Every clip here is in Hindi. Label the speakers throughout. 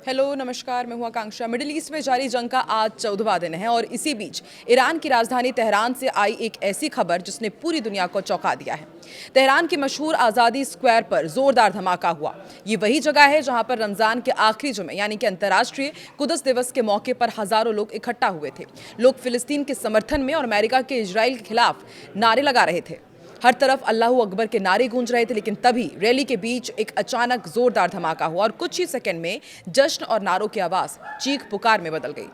Speaker 1: हेलो नमस्कार, मैं हूं आकांक्षा। मिडिल ईस्ट में जारी जंग का आज 14वां दिन है और इसी बीच ईरान की राजधानी तेहरान से आई एक ऐसी खबर जिसने पूरी दुनिया को चौंका दिया है। तेहरान के मशहूर आज़ादी स्क्वायर पर जोरदार धमाका हुआ। ये वही जगह है जहां पर रमजान के आखिरी जुमे यानी कि अंतर्राष्ट्रीय कुद्स दिवस के मौके पर हजारों लोग इकट्ठा हुए थे। लोग फिलिस्तीन के समर्थन में और अमेरिका के इजराइल के खिलाफ नारे लगा रहे थे। हर तरफ अल्लाहू अकबर के नारे गूंज रहे थे, लेकिन तभी रैली के बीच एक अचानक जोरदार धमाका हुआ और कुछ ही सेकंड में जश्न और नारों की आवाज चीख पुकार में बदल गई।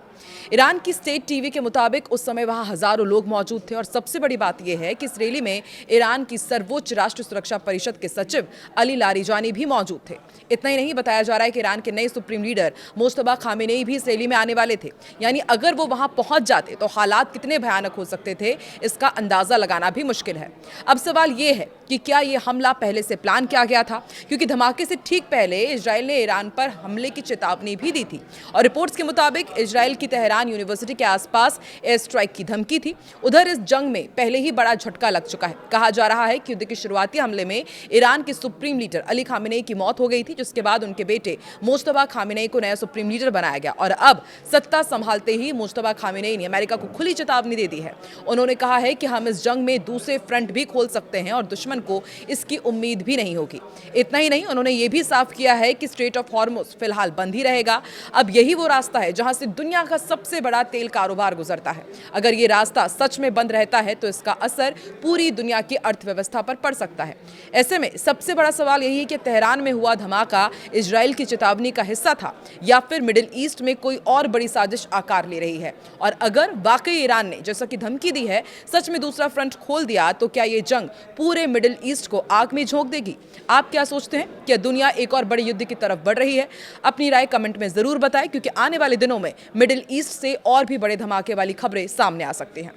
Speaker 1: ईरान की स्टेट टीवी के मुताबिक उस समय वहां हजारों लोग मौजूद थे और सबसे बड़ी बात यह है कि इस रैली में ईरान की सर्वोच्च राष्ट्रीय सुरक्षा परिषद के सचिव अली लारिजानी भी मौजूद थे। इतना ही नहीं, बताया जा रहा है कि ईरान के नए सुप्रीम लीडर मुस्तफा खामेनेई भी इस रैली में आने वाले थे। यानी अगर वो वहां पहुंच जाते तो हालात कितने भयानक हो सकते थे, इसका अंदाजा लगाना भी मुश्किल है। अब सवाल ये है कि क्या ये हमला पहले से प्लान किया गया था, क्योंकि धमाके से ठीक पहले इजराइल ने ईरान पर हमले की चेतावनी भी दी थी और रिपोर्ट्स के मुताबिक इजराइल की तेहरान यूनिवर्सिटी के आसपास एयर स्ट्राइक की धमकी थी। उधर इस जंग में पहले ही बड़ा झटका लग चुका है। कहा जा रहा है कि युद्ध के शुरुआती हमले में ईरान के सुप्रीम लीडर अली खामेनेई की मौत हो गई थी, जिसके बाद उनके बेटे मुस्तफा खामेनेई को नया सुप्रीम लीडर बनाया गया और अब सत्ता संभालते ही मुस्तफा खामेनेई ने अमेरिका को खुली चेतावनी दे दी है। उन्होंने कहा है कि हम इस जंग में दूसरे फ्रंट भी खोल सकते हैं और दुश्मन को इसकी उम्मीद भी नहीं होगी। इतना ही नहीं, उन्होंने ये भी साफ किया है कि स्ट्रेट ऑफ हॉर्मुज फिलहाल बंद ही रहेगा। अब यही वो रास्ता है जहां से दुनिया का सबसे बड़ा तेल कारोबार गुजरता है। अगर ये रास्ता सच में बंद रहता है तो इसका असर पूरी दुनिया की अर्थव्यवस्था पर पड़ सकता है। ऐसे में सबसे बड़ा सवाल यही है कि तेहरान में हुआ धमाका इजराइल की चेतावनी का हिस्सा था या फिर मिडिल ईस्ट में कोई और बड़ी साजिश आकार ले रही है। और अगर वाकई ईरान ने जैसा कि धमकी दी है सच में दूसरा फ्रंट खोल दिया तो क्या ये जंग पूरे मिडिल ईस्ट को आग में झोंक देगी? आप क्या सोचते हैं? क्या दुनिया एक और बड़े युद्ध की तरफ बढ़ रही है? अपनी राय कमेंट में जरूर बताएं, क्योंकि आने वाले दिनों में मिडिल ईस्ट से और भी बड़े धमाके वाली खबरें सामने आ सकती हैं।